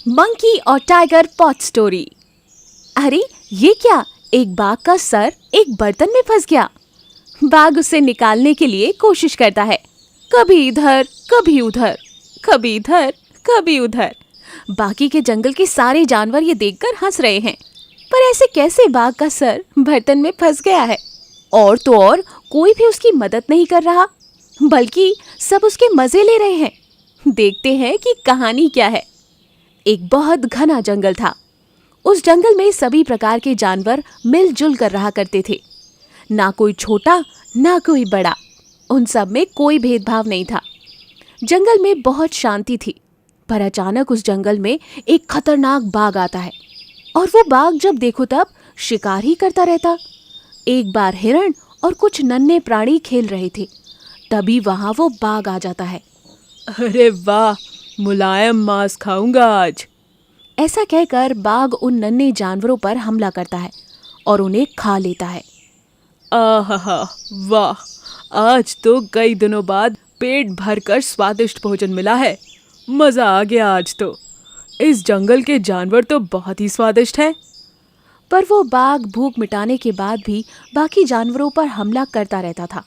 Monkey और tiger pot story. अरे ये क्या, एक बाघ का सर एक बर्तन में फंस गया। बाघ उसे निकालने के लिए कोशिश करता है, कभी इधर कभी उधर, कभी इधर कभी उधर। बाकी के जंगल के सारे जानवर ये देखकर हंस रहे हैं, पर ऐसे कैसे बाघ का सर बर्तन में फंस गया है। और तो और कोई भी उसकी मदद नहीं कर रहा, बल्कि सब उसके मजे ले रहे हैं। देखते हैं कि कहानी क्या है। एक बहुत घना जंगल था। उस जंगल में सभी प्रकार के जानवर मिलजुल कर रहा करते थे। ना कोई छोटा ना कोई बड़ा, उन सब में कोई भेदभाव नहीं था। जंगल में बहुत शांति थी, पर अचानक उस जंगल में एक खतरनाक बाघ आता है। और वो बाघ जब देखो तब शिकार ही करता रहता। एक बार हिरण और कुछ नन्हे प्राणी खेल रहे थे, तभी वहां वो बाघ आ जाता है। अरे वाह, मुलायम मांस खाऊंगा आज। ऐसा कहकर बाघ उन नन्हे जानवरों पर हमला करता है और उन्हें खा लेता है। आहा, वाह, आज तो कई दिनों बाद पेट भरकर स्वादिष्ट भोजन मिला है। मजा आ गया आज तो। इस जंगल के जानवर तो बहुत ही स्वादिष्ट हैं। पर वो बाघ भूख मिटाने के बाद भी बाकी जानवरों पर हमला करता रहता था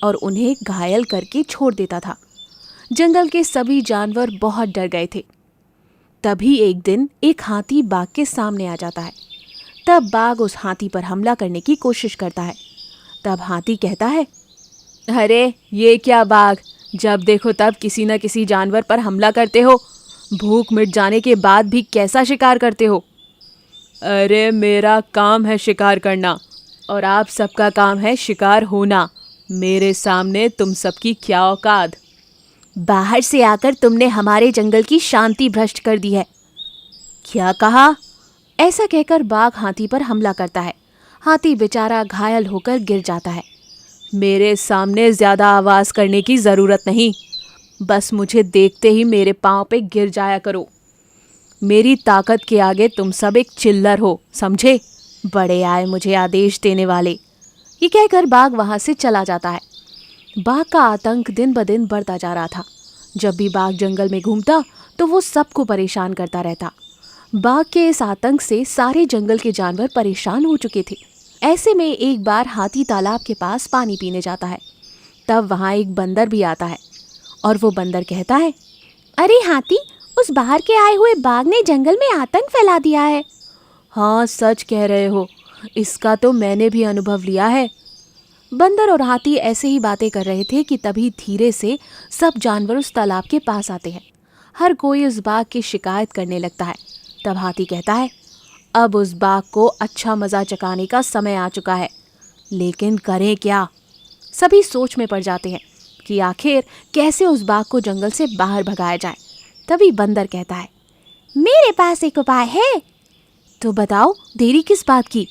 और उन्हें घायल करके छोड़ देता था। जंगल के सभी जानवर बहुत डर गए थे। तभी एक दिन एक हाथी बाघ के सामने आ जाता है। तब बाघ उस हाथी पर हमला करने की कोशिश करता है। तब हाथी कहता है, अरे ये क्या बाघ, जब देखो तब किसी न किसी जानवर पर हमला करते हो। भूख मिट जाने के बाद भी कैसा शिकार करते हो। अरे मेरा काम है शिकार करना, और आप सबका काम है शिकार होना। मेरे सामने तुम सबकी क्या औकात। बाहर से आकर तुमने हमारे जंगल की शांति भ्रष्ट कर दी है। क्या कहा? ऐसा कहकर बाघ हाथी पर हमला करता है। हाथी बेचारा घायल होकर गिर जाता है। मेरे सामने ज्यादा आवाज करने की जरूरत नहीं, बस मुझे देखते ही मेरे पांव पे गिर जाया करो। मेरी ताकत के आगे तुम सब एक चिल्लर हो, समझे? बड़े आए मुझे आदेश देने वाले। ये कहकर बाघ वहां से चला जाता है। बाघ का आतंक दिन ब दिन बढ़ता जा रहा था। जब भी बाघ जंगल में घूमता तो वो सबको परेशान करता रहता। बाघ के इस आतंक से सारे जंगल के जानवर परेशान हो चुके थे। ऐसे में एक बार हाथी तालाब के पास पानी पीने जाता है। तब वहां एक बंदर भी आता है और वो बंदर कहता है, अरे हाथी, उस बाहर के आए हुए बाघ ने जंगल में आतंक फैला दिया है। हाँ, सच कह रहे हो, इसका तो मैंने भी अनुभव लिया है। बंदर और हाथी ऐसे ही बातें कर रहे थे कि तभी धीरे से सब जानवर उस तालाब के पास आते हैं। हर कोई उस बाघ की शिकायत करने लगता है। तब हाथी कहता है, अब उस बाघ को अच्छा मजा चखाने का समय आ चुका है, लेकिन करें क्या। सभी सोच में पड़ जाते हैं कि आखिर कैसे उस बाघ को जंगल से बाहर भगाया जाए। तभी बंदर कहता है, मेरे पास एक उपाय है। तो बताओ, देरी किस बात की।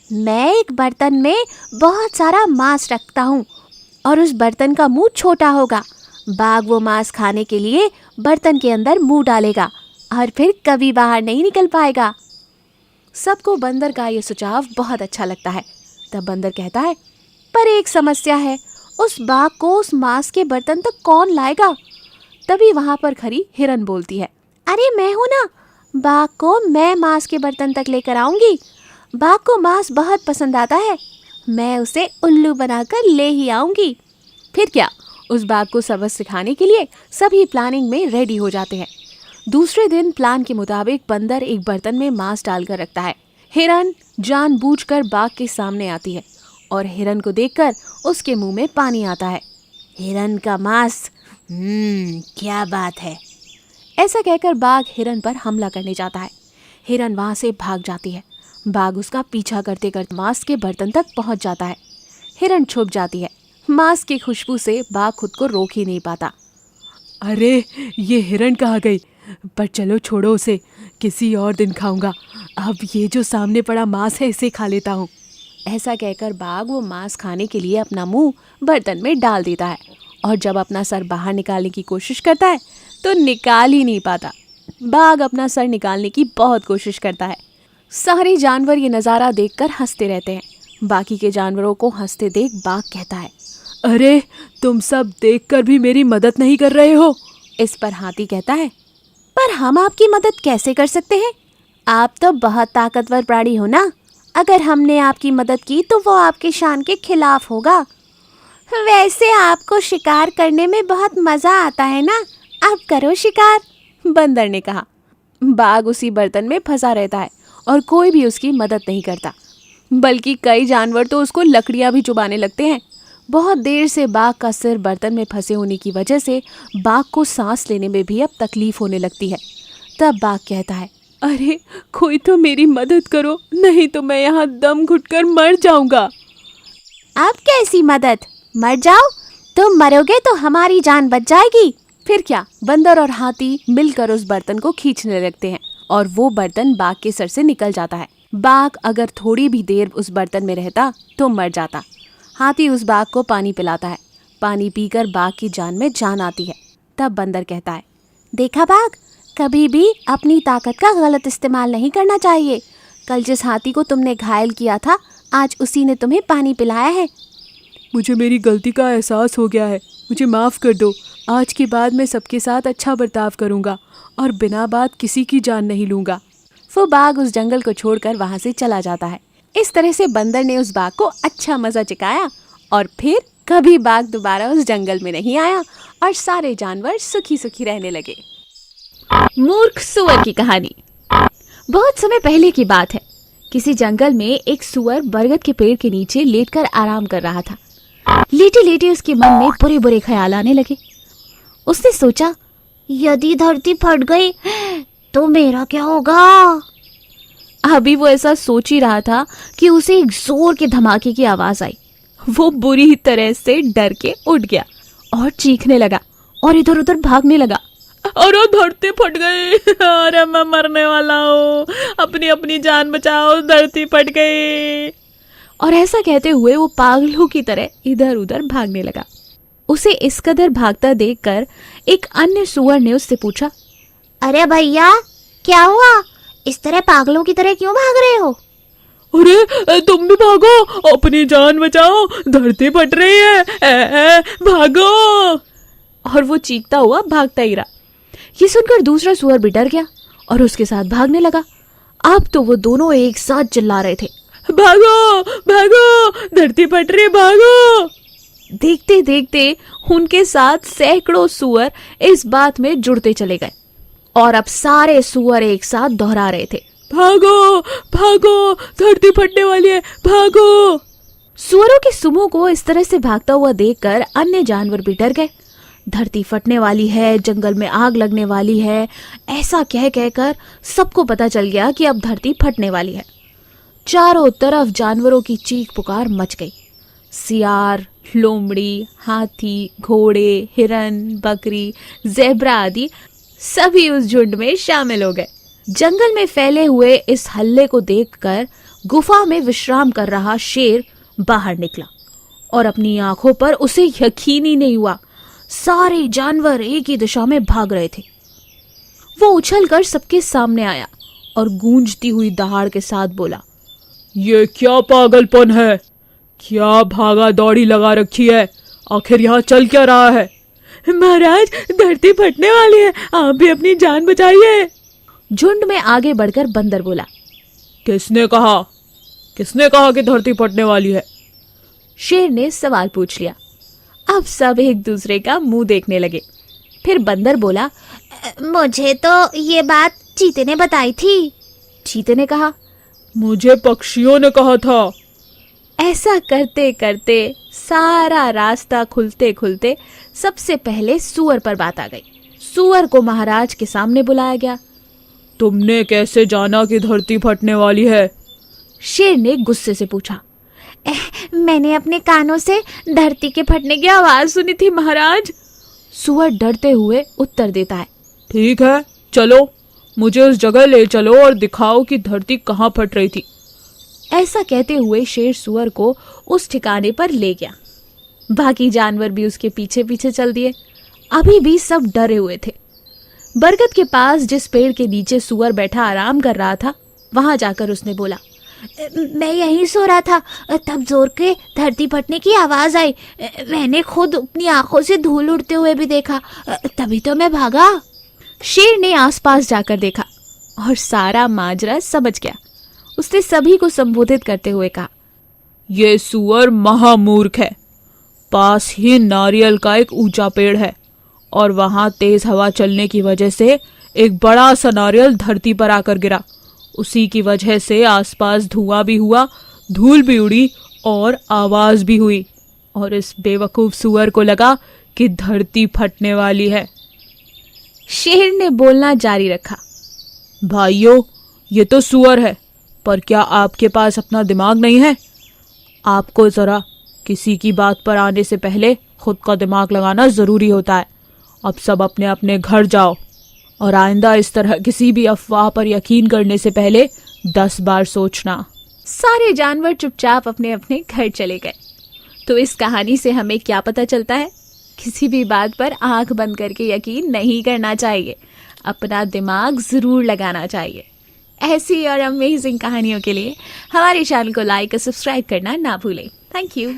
मैं एक बर्तन में बहुत सारा मांस रखता हूँ और उस बर्तन का मुंह छोटा होगा। बाघ वो मांस खाने के लिए बर्तन के अंदर मुंह डालेगा और फिर कभी बाहर नहीं निकल पाएगा। सबको बंदर का ये सुझाव बहुत अच्छा लगता है। तब बंदर कहता है, पर एक समस्या है, उस बाघ को उस मांस के बर्तन तक कौन लाएगा। तभी वहां पर खड़ी हिरन बोलती है, अरे मैं हूं ना, बाघ को मैं मांस के बर्तन तक लेकर आऊंगी। बाघ को मांस बहुत पसंद आता है, मैं उसे उल्लू बनाकर ले ही आऊंगी। फिर क्या, उस बाघ को सबक सिखाने के लिए सभी प्लानिंग में रेडी हो जाते हैं। दूसरे दिन प्लान के मुताबिक बंदर एक बर्तन में मांस डालकर रखता है। हिरन जानबूझकर बाघ के सामने आती है और हिरन को देखकर उसके मुंह में पानी आता है। हिरन का मांस, क्या बात है। ऐसा कहकर बाघ हिरन पर हमला करने जाता है। हिरन वहां से भाग जाती है। बाघ उसका पीछा करते करते मांस के बर्तन तक पहुंच जाता है। हिरन छुप जाती है। मांस की खुशबू से बाघ खुद को रोक ही नहीं पाता। अरे ये हिरन कहाँ गई? पर चलो छोड़ो उसे, किसी और दिन खाऊंगा। अब ये जो सामने पड़ा मांस है, इसे खा लेता हूँ। ऐसा कहकर बाघ वो मांस खाने के लिए अपना मुंह बर्तन में डाल देता है और जब अपना सर बाहर निकालने की कोशिश करता है तो निकाल ही नहीं पाता। बाघ अपना सर निकालने की बहुत कोशिश करता है। सारे जानवर ये नज़ारा देखकर हंसते रहते हैं। बाकी के जानवरों को हंसते देख बाघ कहता है, अरे तुम सब देखकर भी मेरी मदद नहीं कर रहे हो। इस पर हाथी कहता है, पर हम आपकी मदद कैसे कर सकते हैं? आप तो बहुत ताकतवर प्राणी हो ना। अगर हमने आपकी मदद की तो वो आपके शान के खिलाफ होगा। वैसे आपको शिकार करने में बहुत मज़ा आता है ना, आप करो शिकार, बंदर ने कहा। बाघ उसी बर्तन में फंसा रहता है और कोई भी उसकी मदद नहीं करता, बल्कि कई जानवर तो उसको लकड़ियां भी चुबाने लगते हैं। बहुत देर से बाघ का सिर बर्तन में फंसे होने की वजह से बाघ को सांस लेने में भी अब तकलीफ होने लगती है। तब बाघ कहता है, अरे कोई तो मेरी मदद करो, नहीं तो मैं यहाँ दम घुटकर मर जाऊंगा। अब कैसी मदद? मर जाओ? तुम मरोगे तो हमारी जान बच जाएगी। फिर क्या, बंदर और हाथी मिलकर उस बर्तन को खींचने लगते हैं और वो बर्तन बाघ के सर से निकल जाता है। बाघ अगर थोड़ी भी देर उस बर्तन में रहता तो मर जाता। हाथी उस बाघ को पानी पिलाता है। पानी पीकर बाघ की जान में जान आती है। तब बंदर कहता है, देखा बाघ, कभी भी अपनी ताकत का गलत इस्तेमाल नहीं करना चाहिए। कल जिस हाथी को तुमने घायल किया था, आज उसी ने तुम्हें पानी पिलाया है। मुझे मेरी गलती का एहसास हो गया है, मुझे माफ़ कर दो। आज के बाद मैं सबके साथ अच्छा बर्ताव करूंगा और बिना बात किसी की जान नहीं लूंगा। वो बाघ उस जंगल को छोड़कर वहां से चला जाता है। इस तरह से बंदर ने उस बाघ को अच्छा मजा चखाया और फिर कभी बाघ दोबारा उस जंगल में नहीं आया और सारे जानवर सुखी सुखी रहने लगे। मूर्ख सुअर की कहानी। बहुत समय पहले की बात है। किसी जंगल में एक सुअर बरगद के पेड़ के नीचे लेटकर आराम कर रहा था। लेटे लेटे उसके मन में बुरे बुरे ख्याल आने लगे। उसने सोचा, यदि धरती फट गई तो मेरा क्या होगा? अभी वो ऐसा सोच ही रहा था कि उसे एक जोर के धमाके की आवाज आई। वो बुरी तरह से डर के उठ गया और चीखने लगा और इधर उधर भागने लगा। अरे धरती फट गई, अरे मैं मरने वाला हूँ, अपनी अपनी जान बचाओ, धरती फट गई। और ऐसा कहते हुए वो पागलों की तरह इधर उधर भागने लगा। उसे इस कदर भागता देखकर एक अन्य सुअर ने उससे पूछा, अरे भैया, क्या हुआ? इस तरह पागलों की तरह क्यों भाग रहे हो? अरे तुम भी भागो, अपनी जान बचाओ, धरती फट रही है, भागो। और वो चीखता हुआ भागता ही रहा। ये सुनकर दूसरा सुअर भी डर गया और उसके साथ भागने लगा। अब तो वो दोनों एक साथ चिल्ला रहे थे, भागो भागो, धरती फट रही, भागो। देखते देखते उनके साथ सैकड़ों सुअर इस बात में जुड़ते चले गए और अब सारे सुअर एक साथ दोहरा रहे थे, भागो भागो, धरती फटने वाली है, भागो। सुअरों के समूह को इस तरह से भागता हुआ देखकर अन्य जानवर भी डर गए। धरती फटने वाली है, जंगल में आग लगने वाली है, ऐसा कह कहकर सबको पता चल गया कि अब धरती फटने वाली है। चारों तरफ जानवरों की चीख पुकार मच गई। सियार, लोमड़ी, हाथी, घोड़े, हिरन, बकरी, ज़ेब्रा आदि सभी उस झुंड में शामिल हो गए। जंगल में फैले हुए इस हल्ले को देखकर गुफा में विश्राम कर रहा शेर बाहर निकला और अपनी आंखों पर उसे यकीन ही नहीं हुआ। सारे जानवर एक ही दिशा में भाग रहे थे। वो उछलकर सबके सामने आया और गूंजती हुई दहाड़ के साथ बोला, ये क्या पागलपन है? क्या भागा दौड़ी लगा रखी है? आखिर यहाँ चल क्या रहा है? महाराज, धरती फटने वाली है, आप भी अपनी जान बचाइए। झुंड में आगे बढ़कर बंदर बोला, किसने कहा कि धरती फटने वाली है? शेर ने सवाल पूछ लिया। अब सब एक दूसरे का मुंह देखने लगे। फिर बंदर बोला, मुझे तो ये बात चीते ने बताई थी। चीते ने कहा, मुझे पक्षियों ने कहा था। ऐसा करते करते सारा रास्ता खुलते खुलते सबसे पहले सुअर पर बात आ गई। सुअर को महाराज के सामने बुलाया गया। तुमने कैसे जाना कि धरती फटने वाली है? शेर ने गुस्से से पूछा। मैंने अपने कानों से धरती के फटने की आवाज सुनी थी महाराज। सुअर डरते हुए उत्तर देता है। ठीक है, चलो, मुझे उस जगह ले चलो और दिखाओ कि धरती कहाँ फट रही थी। ऐसा कहते हुए शेर सुअर को उस ठिकाने पर ले गया। बाकी जानवर भी उसके पीछे पीछे चल दिए। अभी भी सब डरे हुए थे। बरगद के पास जिस पेड़ के नीचे सुअर बैठा आराम कर रहा था, वहां जाकर उसने बोला, मैं यहीं सो रहा था, तब जोर के धरती फटने की आवाज आई। मैंने खुद अपनी आंखों से धूल उड़ते हुए भी देखा, तभी तो मैं भागा। शेर ने आसपास जाकर देखा और सारा माजरा समझ गया। उसने सभी को संबोधित करते हुए कहा, ये सुअर महामूर्ख है। पास ही नारियल का एक ऊंचा पेड़ है और वहां तेज हवा चलने की वजह से एक बड़ा सा नारियल धरती पर आकर गिरा। उसी की वजह से आसपास धुआं भी हुआ, धूल भी उड़ी और आवाज भी हुई, और इस बेवकूफ सुअर को लगा कि धरती फटने वाली है। शेर ने बोलना जारी रखा, भाइयों, ये तो सुअर है, पर क्या आपके पास अपना दिमाग नहीं है? आपको जरा किसी की बात पर आने से पहले खुद का दिमाग लगाना जरूरी होता है। अब सब अपने अपने घर जाओ और आइंदा इस तरह किसी भी अफवाह पर यकीन करने से पहले 10 बार सोचना। सारे जानवर चुपचाप अपने अपने घर चले गए। तो इस कहानी से हमें क्या पता चलता है? किसी भी बात पर आंख बंद करके यकीन नहीं करना चाहिए, अपना दिमाग जरूर लगाना चाहिए। ऐसी और अमेजिंग कहानियों के लिए हमारे चैनल को लाइक और सब्सक्राइब करना ना भूलें। Thank you.